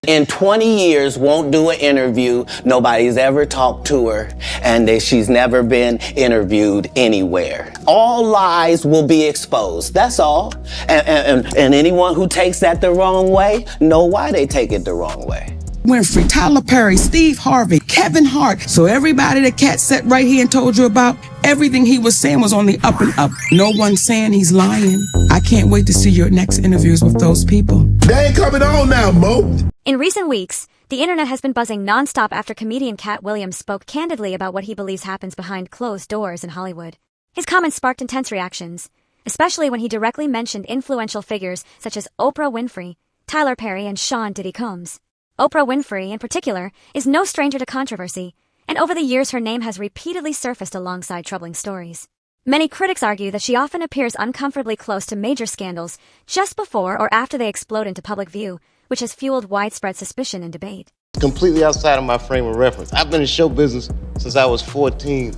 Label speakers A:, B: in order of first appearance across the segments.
A: in 20 years won't do an interview. Nobody's ever talked to her, and that she's never been interviewed anywhere. All lies will be exposed. That's all. And anyone who takes that the wrong way, know why they take it the wrong way.
B: Winfrey, Tyler Perry, Steve Harvey, Kevin Hart. So everybody that Katt sat right here and told you about, everything he was saying was on the up and up. No one's saying he's lying. I can't wait to see your next interviews with those people.
C: They ain't coming on now, Mo.
D: In recent weeks, the internet has been buzzing nonstop after comedian Katt Williams spoke candidly about what he believes happens behind closed doors in Hollywood. His comments sparked intense reactions, especially when he directly mentioned influential figures such as Oprah Winfrey, Tyler Perry, and Sean Diddy Combs. Oprah Winfrey, in particular, is no stranger to controversy, and over the years her name has repeatedly surfaced alongside troubling stories. Many critics argue that she often appears uncomfortably close to major scandals just before or after they explode into public view, which has fueled widespread suspicion and debate.
E: Completely outside of my frame of reference. I've been in show business since I was 14,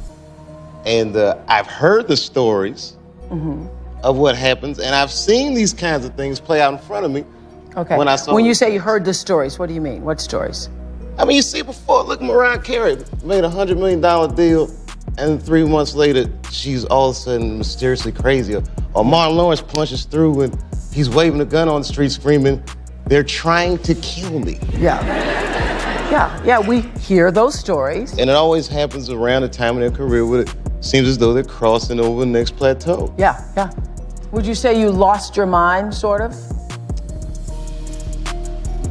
E: and I've heard the stories of what happens, and I've seen these kinds of things play out in front of me.
F: Okay. When you say you heard the stories, what do you mean? What stories?
E: I mean, you see before, look, Mariah Carey made a $100 million deal, and 3 months later, she's all of a sudden mysteriously crazy. Or Martin Lawrence punches through and he's waving a gun on the street screaming, "They're trying to kill me."
F: Yeah, we hear those stories.
E: And it always happens around the time of their career where it seems as though they're crossing over the next plateau.
F: Yeah. Would you say you lost your mind, sort of?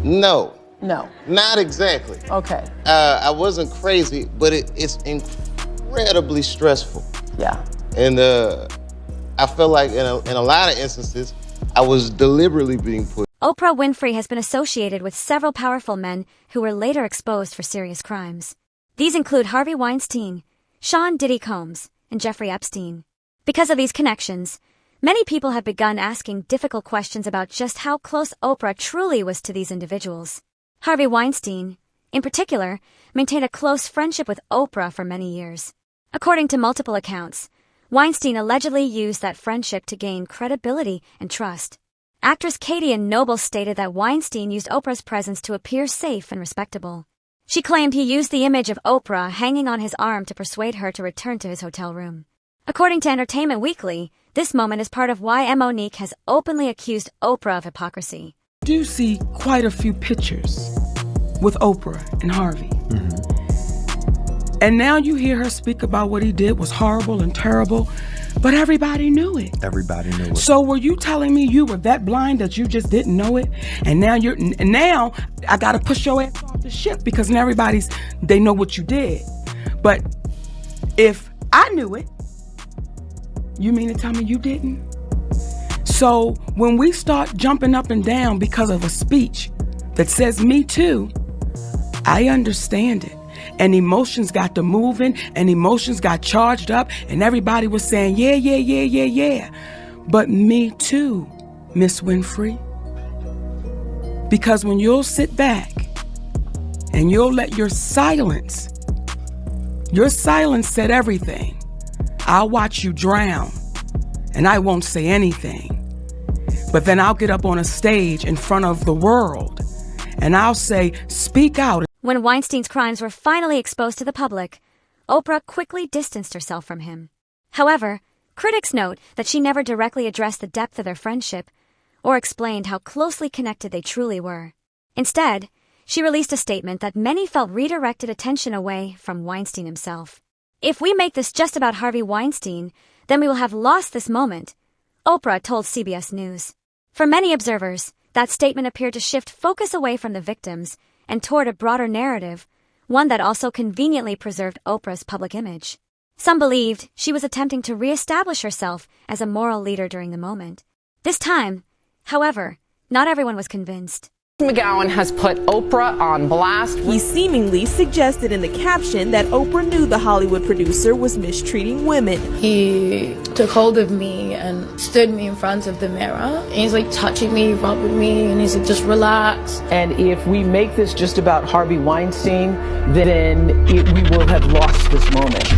E: No.
F: No.
E: Not exactly.
F: Okay.
E: I wasn't crazy, but it's incredibly stressful.
F: Yeah.
E: And I felt like in a lot of instances, I was deliberately being put.
D: Oprah Winfrey has been associated with several powerful men who were later exposed for serious crimes. These include Harvey Weinstein, Sean Diddy Combs, and Jeffrey Epstein. Because of these connections, many people have begun asking difficult questions about just how close Oprah truly was to these individuals. Harvey Weinstein, in particular, maintained a close friendship with Oprah for many years. According to multiple accounts, Weinstein allegedly used that friendship to gain credibility and trust. Actress Katie Noble stated that Weinstein used Oprah's presence to appear safe and respectable. She claimed he used the image of Oprah hanging on his arm to persuade her to return to his hotel room. According to Entertainment Weekly, this moment is part of why Monique has openly accused Oprah of hypocrisy.
B: I do see quite a few pictures with Oprah and Harvey. And now you hear her speak about what he did was horrible and terrible, but everybody knew it.
G: Everybody knew it.
B: So were you telling me you were that blind that you just didn't know it? And now I gotta push your ass off the ship because now they know what you did. But if I knew it, you mean to tell me you didn't? So when we start jumping up and down because of a speech that says me too, I understand it. And emotions got to moving and emotions got charged up and everybody was saying, yeah. But me too, Miss Winfrey. Because when you'll sit back and you'll let your silence said everything. I'll watch you drown and I won't say anything. But then I'll get up on a stage in front of the world and I'll say, speak out.
D: When Weinstein's crimes were finally exposed to the public, Oprah quickly distanced herself from him. However, critics note that she never directly addressed the depth of their friendship or explained how closely connected they truly were. Instead, she released a statement that many felt redirected attention away from Weinstein himself. "If we make this just about Harvey Weinstein, then we will have lost this moment," Oprah told CBS News. For many observers, that statement appeared to shift focus away from the victims and toward a broader narrative, one that also conveniently preserved Oprah's public image. Some believed she was attempting to reestablish herself as a moral leader during the moment. This time, however, not everyone was convinced.
H: McGowan has put Oprah on blast.
I: He seemingly suggested in the caption that Oprah knew the Hollywood producer was mistreating women.
J: He took hold of me and stood me in front of the mirror. And he's like touching me, rubbing me, and he's like, just relax.
F: And if we make this just about Harvey Weinstein, then we will have lost this moment.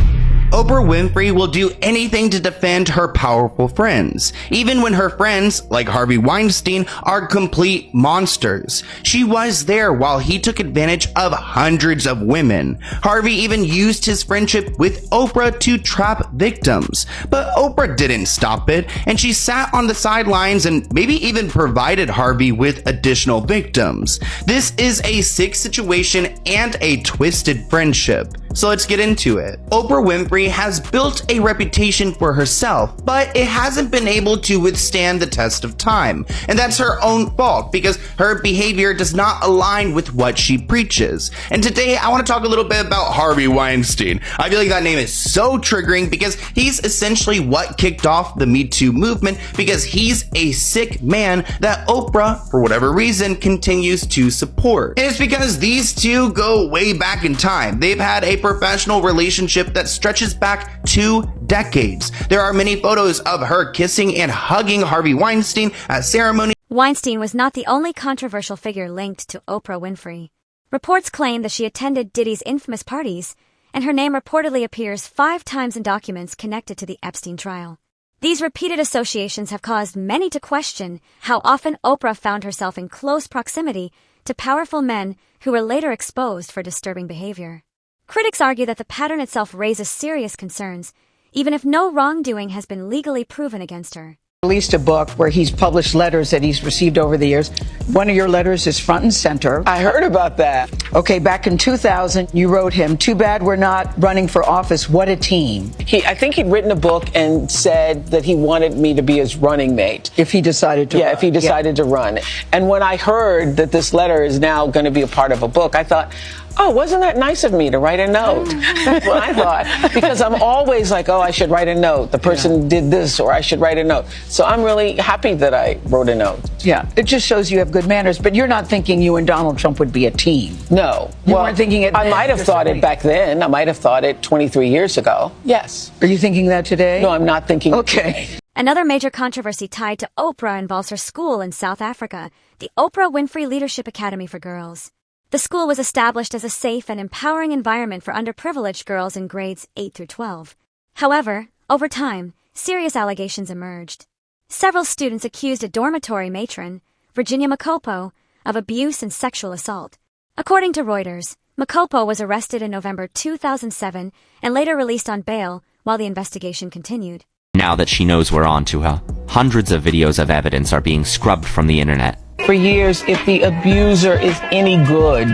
G: Oprah Winfrey will do anything to defend her powerful friends, even when her friends, like Harvey Weinstein, are complete monsters. She was there while he took advantage of hundreds of women. Harvey even used his friendship with Oprah to trap victims. But Oprah didn't stop it, and she sat on the sidelines and maybe even provided Harvey with additional victims. This is a sick situation and a twisted friendship. So let's get into it. Oprah Winfrey has built a reputation for herself, but it hasn't been able to withstand the test of time. And that's her own fault because her behavior does not align with what she preaches. And today I want to talk a little bit about Harvey Weinstein. I feel like that name is so triggering because he's essentially what kicked off the Me Too movement, because he's a sick man that Oprah, for whatever reason, continues to support. And it's because these two go way back in time. They've had a professional relationship that stretches back 2 decades. There are many photos of her kissing and hugging Harvey Weinstein at ceremonies.
D: Weinstein was not the only controversial figure linked to Oprah Winfrey. Reports claim that she attended Diddy's infamous parties, and her name reportedly appears 5 times in documents connected to the Epstein trial. These repeated associations have caused many to question how often Oprah found herself in close proximity to powerful men who were later exposed for disturbing behavior. Critics argue that the pattern itself raises serious concerns, even if no wrongdoing has been legally proven against her.
F: Released a book where he's published letters that he's received over the years. One of your letters is front and center.
K: I heard about that.
F: Okay, back in 2000, you wrote him, "Too bad we're not running for office. What a team."
K: I think he'd written a book and said that he wanted me to be his running mate.
F: If he decided to run.
K: If he decided to run. And when I heard that this letter is now going to be a part of a book, I thought, oh, wasn't that nice of me to write a note? That's what I thought. Because I'm always like, oh, I should write a note. The person did this, or I should write a note. So I'm really happy that I wrote a note.
F: Yeah, it just shows you have good manners. But you're not thinking you and Donald Trump would be a team.
K: No.
F: You weren't thinking it.
K: I might have thought it back then. I might have thought it 23 years ago. Yes.
F: Are you thinking that today?
K: No, I'm not thinking.
F: Okay.
D: Another major controversy tied to Oprah involves her school in South Africa, the Oprah Winfrey Leadership Academy for Girls. The school was established as a safe and empowering environment for underprivileged girls in grades 8 through 12. However, over time, serious allegations emerged. Several students accused a dormitory matron, Virginia Makopo, of abuse and sexual assault. According to Reuters, Makopo was arrested in November 2007 and later released on bail while the investigation continued.
L: Now that she knows we're on to her, hundreds of videos of evidence are being scrubbed from the internet.
K: For years, if the abuser is any good,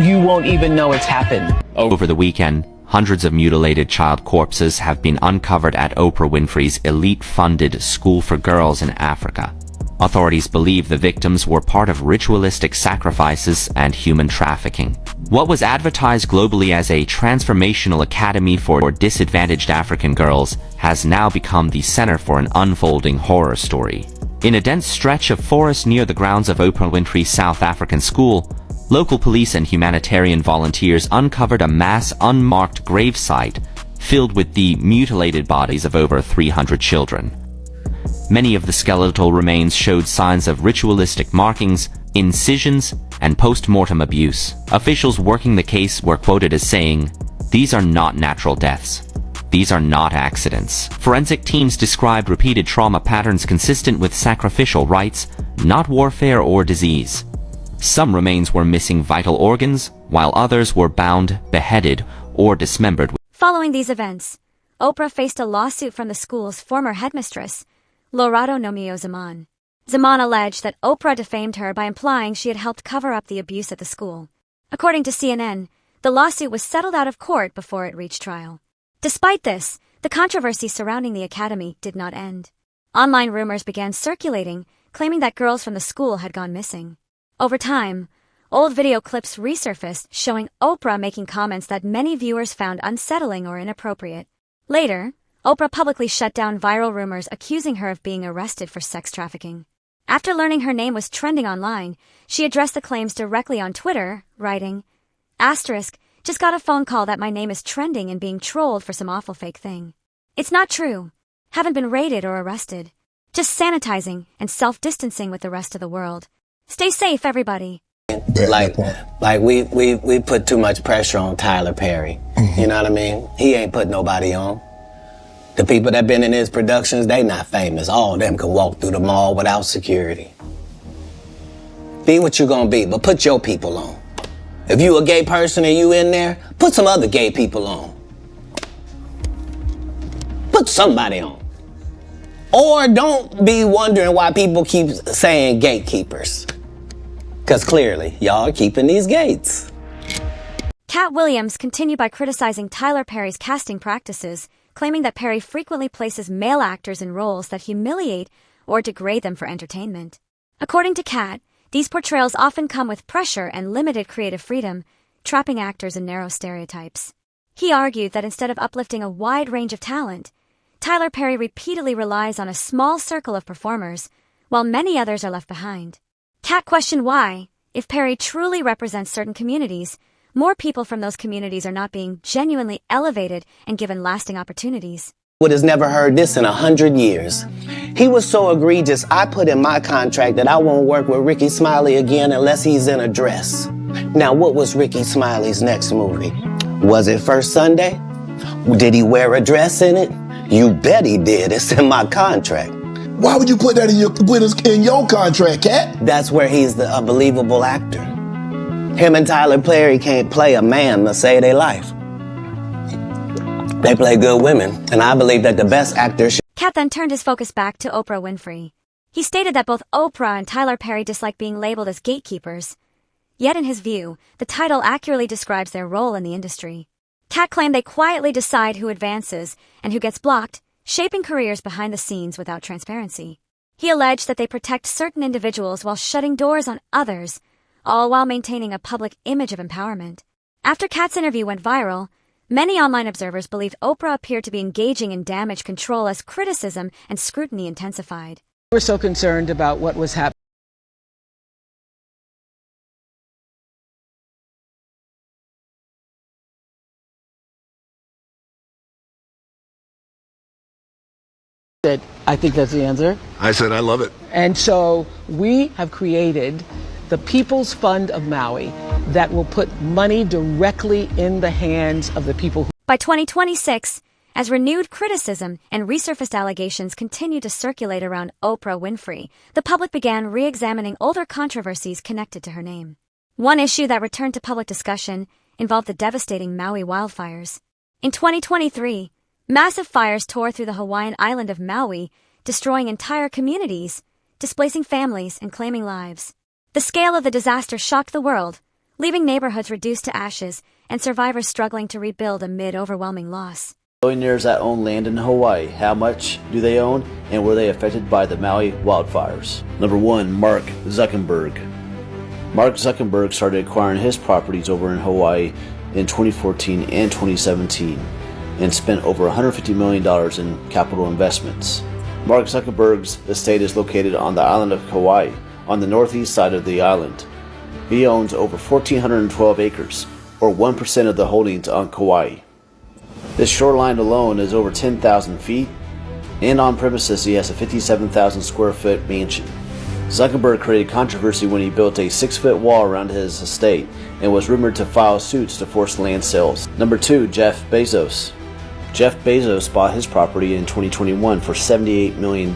K: you won't even know it's happened.
L: Over the weekend, hundreds of mutilated child corpses have been uncovered at Oprah Winfrey's elite-funded school for girls in Africa. Authorities believe the victims were part of ritualistic sacrifices and human trafficking. What was advertised globally as a transformational academy for disadvantaged African girls has now become the center for an unfolding horror story. In a dense stretch of forest near the grounds of Oprah Winfrey's South African school, local police and humanitarian volunteers uncovered a mass unmarked gravesite filled with the mutilated bodies of over 300 children. Many of the skeletal remains showed signs of ritualistic markings, incisions, and post-mortem abuse. Officials working the case were quoted as saying, "These are not natural deaths. These are not accidents." Forensic teams described repeated trauma patterns consistent with sacrificial rites, not warfare or disease. Some remains were missing vital organs, while others were bound, beheaded, or dismembered.
D: Following these events, Oprah faced a lawsuit from the school's former headmistress, Lorado Nomio Zaman. Zaman alleged that Oprah defamed her by implying she had helped cover up the abuse at the school. According to CNN, the lawsuit was settled out of court before it reached trial. Despite this, the controversy surrounding the academy did not end. Online rumors began circulating, claiming that girls from the school had gone missing. Over time, old video clips resurfaced showing Oprah making comments that many viewers found unsettling or inappropriate. Later, Oprah publicly shut down viral rumors accusing her of being arrested for sex trafficking. After learning her name was trending online, she addressed the claims directly on Twitter, writing, "Just got a phone call that my name is trending and being trolled for some awful fake thing. It's not true. Haven't been raided or arrested. Just sanitizing and self-distancing with the rest of the world. Stay safe, everybody."
A: Like we put too much pressure on Tyler Perry. You know what I mean? He ain't put nobody on. The people that been in his productions, they not famous. All of them can walk through the mall without security. Be what you gonna be, but put your people on. If you a gay person and you in there, put some other gay people on. Put somebody on. Or don't be wondering why people keep saying gatekeepers. Because clearly, y'all are keeping these gates.
D: Katt Williams continued by criticizing Tyler Perry's casting practices, claiming that Perry frequently places male actors in roles that humiliate or degrade them for entertainment. According to Katt, these portrayals often come with pressure and limited creative freedom, trapping actors in narrow stereotypes. He argued that instead of uplifting a wide range of talent, Tyler Perry repeatedly relies on a small circle of performers, while many others are left behind. Katt questioned why, if Perry truly represents certain communities, more people from those communities are not being genuinely elevated and given lasting opportunities.
A: Wood has never heard this in 100 years. He was so egregious, I put in my contract that I won't work with Ricky Smiley again unless he's in a dress. Now, what was Ricky Smiley's next movie? Was it First Sunday? Did he wear a dress in it? You bet he did. It's in my contract.
C: Why would you put that in your contract, Katt?
A: That's where he's the unbelievable actor. Him and Tyler Perry can't play a man to save their life. They play good women, and I believe that the best actors.
D: Katt then turned his focus back to Oprah Winfrey. He stated that both Oprah and Tyler Perry dislike being labeled as gatekeepers. Yet in his view, the title accurately describes their role in the industry. Katt claimed they quietly decide who advances and who gets blocked, shaping careers behind the scenes without transparency. He alleged that they protect certain individuals while shutting doors on others, all while maintaining a public image of empowerment. After Katt's interview went viral, many online observers believed Oprah appeared to be engaging in damage control as criticism and scrutiny intensified.
K: We're so concerned about what was happening. I think that's the answer.
C: I said I love it.
K: And so we have created the People's Fund of Maui that will put money directly in the hands of the people.
D: By 2026, as renewed criticism and resurfaced allegations continued to circulate around Oprah Winfrey, the public began re-examining older controversies connected to her name. One issue that returned to public discussion involved the devastating Maui wildfires. In 2023, massive fires tore through the Hawaiian island of Maui, destroying entire communities, displacing families, and claiming lives. The scale of the disaster shocked the world, leaving neighborhoods reduced to ashes and survivors struggling to rebuild amid overwhelming loss.
M: Billionaires that own land in Hawaii, how much do they own and were they affected by the Maui wildfires? Number 1, Mark Zuckerberg. Mark Zuckerberg started acquiring his properties over in Hawaii in 2014 and 2017 and spent over $150 million in capital investments. Mark Zuckerberg's estate is located on the island of Kauai, on the northeast side of the island. He owns over 1,412 acres, or 1% of the holdings on Kauai. This shoreline alone is over 10,000 feet, and on premises he has a 57,000 square foot mansion. Zuckerberg created controversy when he built a 6-foot wall around his estate and was rumored to file suits to force land sales. Number 2, Jeff Bezos. Jeff Bezos bought his property in 2021 for $78 million.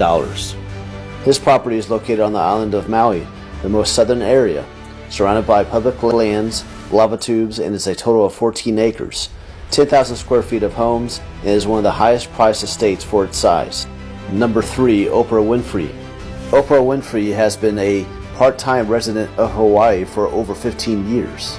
M: His property is located on the island of Maui, the most southern area, surrounded by public lands, lava tubes, and is a total of 14 acres, 10,000 square feet of homes, and is one of the highest priced estates for its size. Number 3, Oprah Winfrey. Oprah Winfrey has been a part-time resident of Hawaii for over 15 years.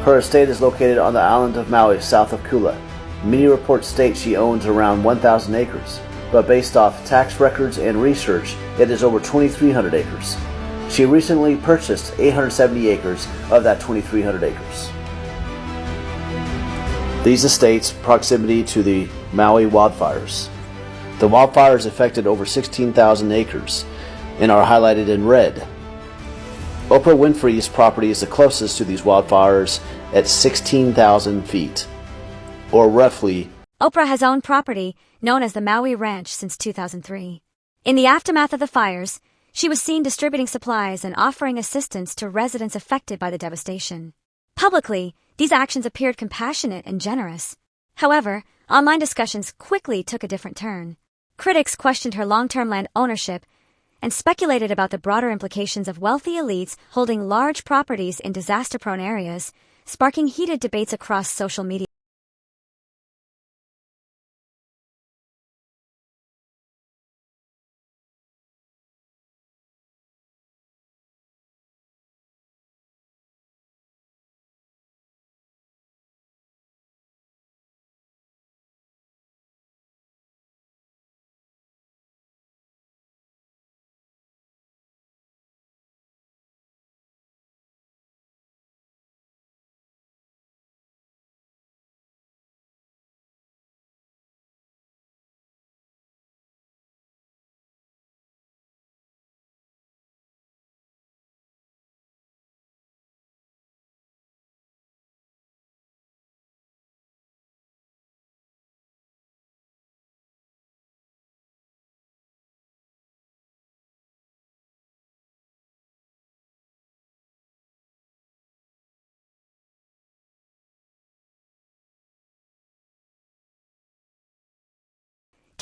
M: Her estate is located on the island of Maui, south of Kula. Many reports state she owns around 1,000 acres, but based off tax records and research, it is over 2,300 acres. She recently purchased 870 acres of that 2,300 acres. These estates' proximity to the Maui wildfires. The wildfires affected over 16,000 acres and are highlighted in red. Oprah Winfrey's property is the closest to these wildfires at 16,000 feet, or roughly.
D: Oprah has owned property known as the Maui Ranch since 2003. In the aftermath of the fires, she was seen distributing supplies and offering assistance to residents affected by the devastation. Publicly, these actions appeared compassionate and generous. However, online discussions quickly took a different turn. Critics questioned her long-term land ownership and speculated about the broader implications of wealthy elites holding large properties in disaster-prone areas, sparking heated debates across social media.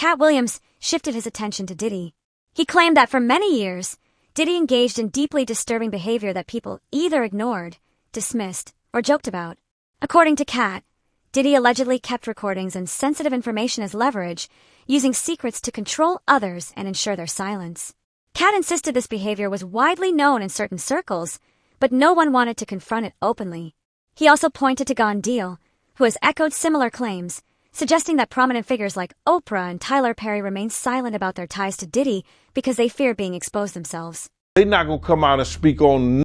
D: Katt Williams shifted his attention to Diddy. He claimed that for many years, Diddy engaged in deeply disturbing behavior that people either ignored, dismissed, or joked about. According to Katt, Diddy allegedly kept recordings and sensitive information as leverage, using secrets to control others and ensure their silence. Katt insisted this behavior was widely known in certain circles, but no one wanted to confront it openly. He also pointed to Gone Deal, who has echoed similar claims, suggesting that prominent figures like Oprah and Tyler Perry remain silent about their ties to Diddy because they fear being exposed themselves.
N: They're not going to come out and speak on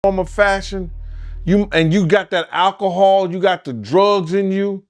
N: form of fashion, you got that alcohol, you got the drugs in you,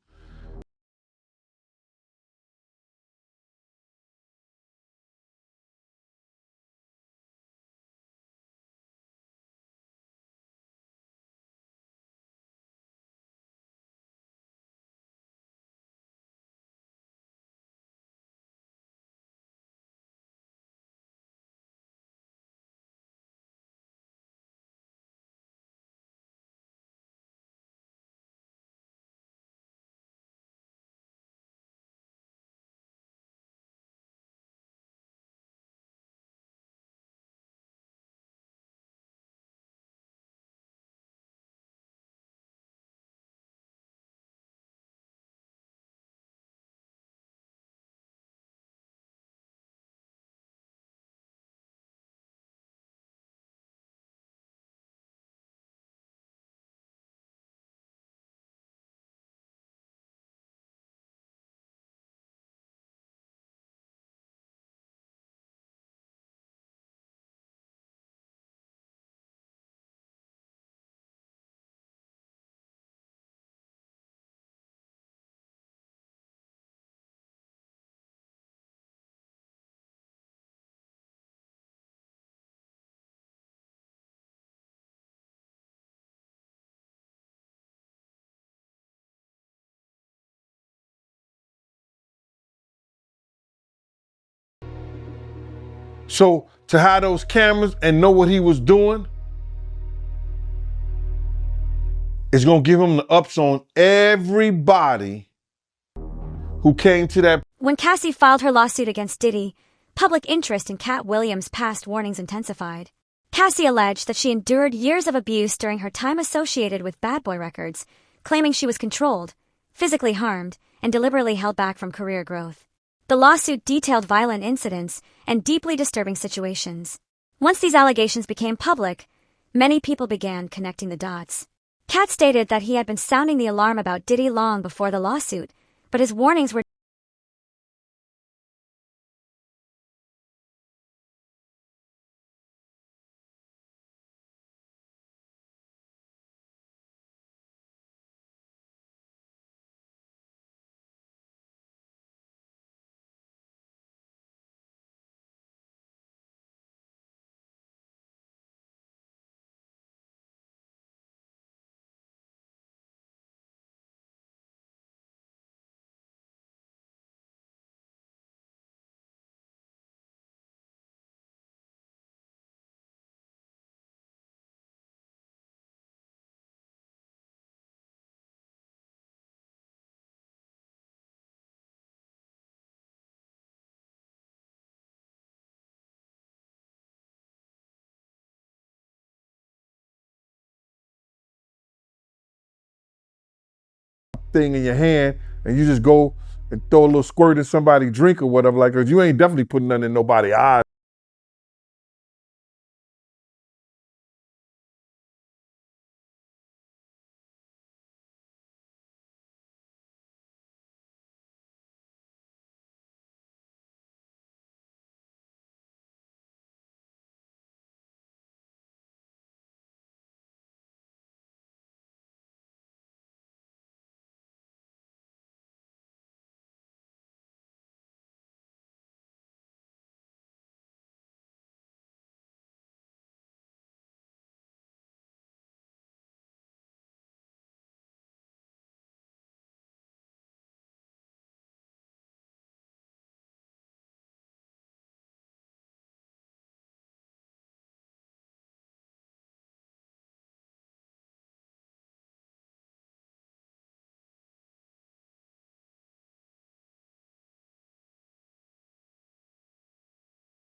N: So to have those cameras and know what he was doing, it's gonna give him the ups on everybody who came to that.
D: When Cassie filed her lawsuit against Diddy, public interest in Katt Williams' past warnings intensified. Cassie alleged that she endured years of abuse during her time associated with Bad Boy Records, claiming she was controlled, physically harmed, and deliberately held back from career growth. The lawsuit detailed violent incidents and deeply disturbing situations. Once these allegations became public, many people began connecting the dots. Katt stated that he had been sounding the alarm about Diddy long before the lawsuit, but his warnings were
N: Thing in your hand and you just go and throw a little squirt in somebody's drink or whatever, like, cause you ain't definitely putting nothing in nobody's eyes.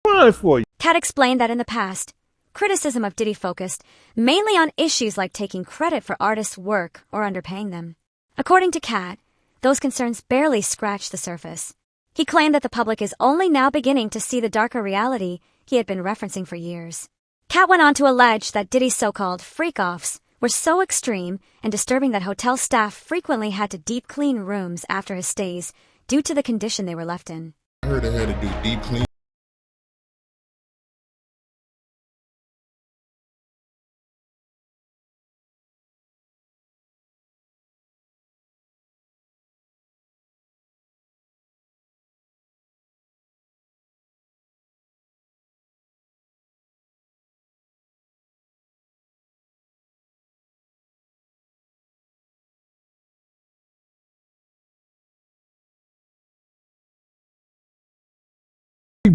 N: Fine for you.
D: Katt explained that in the past, criticism of Diddy focused mainly on issues like taking credit for artists' work or underpaying them. According to Katt, those concerns barely scratched the surface. He claimed that the public is only now beginning to see the darker reality he had been referencing for years. Katt went on to allege that Diddy's so-called freak-offs were so extreme and disturbing that hotel staff frequently had to deep clean rooms after his stays due to the condition they were left in.
O: I heard they had to do deep clean.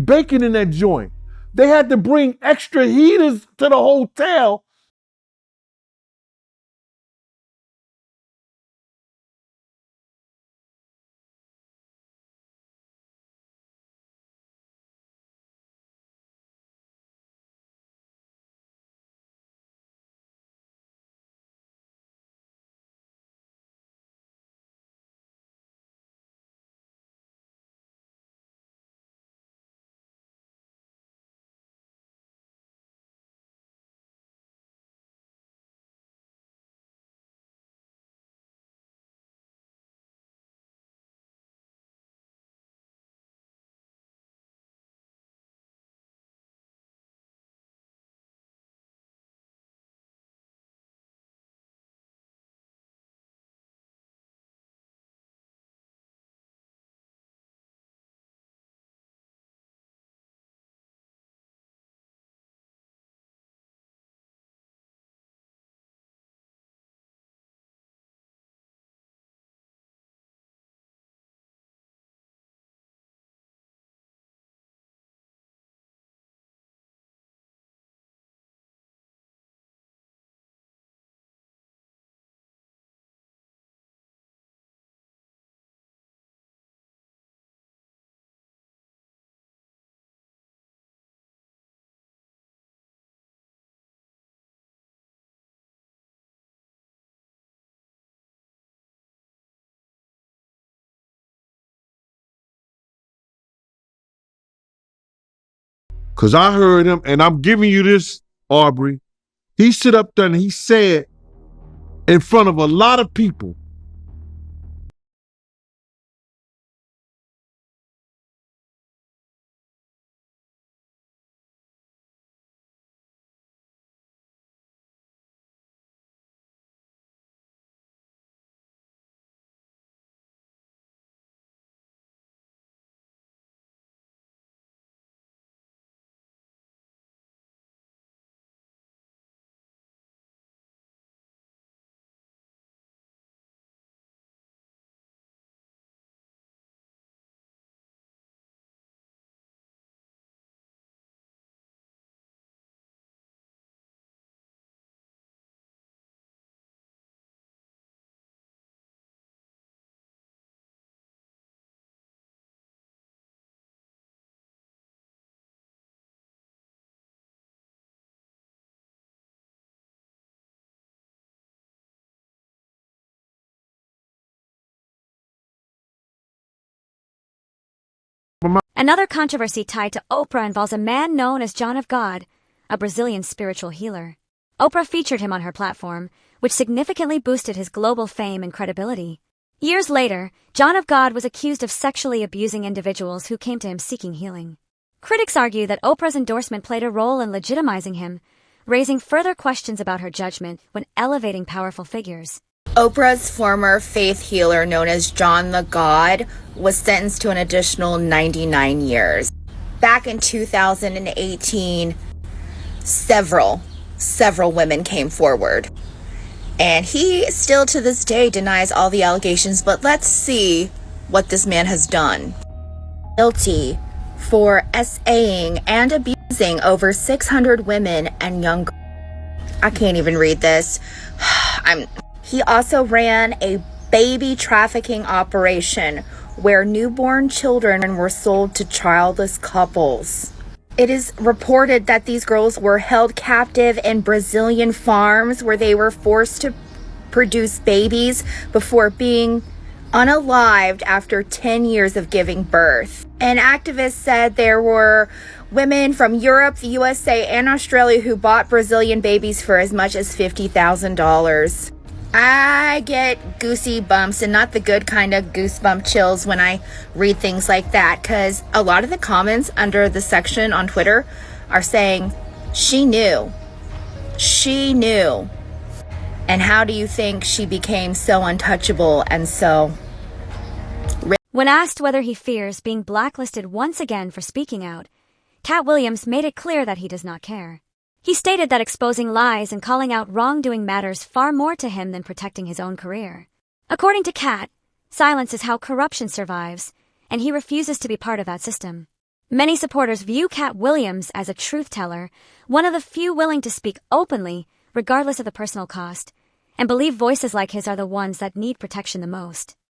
N: Baking in that joint. They had to bring extra heaters to the hotel Because I heard him, and I'm giving you this, Aubrey. He stood up there and he said in front of a lot of people,
D: Another controversy tied to Oprah involves a man known as John of God, a Brazilian spiritual healer. Oprah featured him on her platform, which significantly boosted his global fame and credibility. Years later, John of God was accused of sexually abusing individuals who came to him seeking healing. Critics argue that Oprah's endorsement played a role in legitimizing him, raising further questions about her judgment when elevating powerful figures.
P: Oprah's former faith healer, known as John the God, was sentenced to an additional 99 years. Back in 2018, several women came forward. And he still to this day denies all the allegations, but let's see what this man has done. Guilty for SAing and abusing over 600 women and young girls. I can't even read this. He also ran a baby trafficking operation where newborn children were sold to childless couples. It is reported that these girls were held captive in Brazilian farms where they were forced to produce babies before being unalived after 10 years of giving birth. An activist said there were women from Europe, the USA, and Australia who bought Brazilian babies for as much as $50,000. I get goosey bumps, and not the good kind of goosebump chills when I read things like that, because a lot of the comments under the section on Twitter are saying, she knew. She knew. And how do you think she became so untouchable and so...
D: When asked whether he fears being blacklisted once again for speaking out, Katt Williams made it clear that he does not care. He stated that exposing lies and calling out wrongdoing matters far more to him than protecting his own career. According to Katt, silence is how corruption survives, and he refuses to be part of that system. Many supporters view Katt Williams as a truth teller, one of the few willing to speak openly, regardless of the personal cost, and believe voices like his are the ones that need protection the most.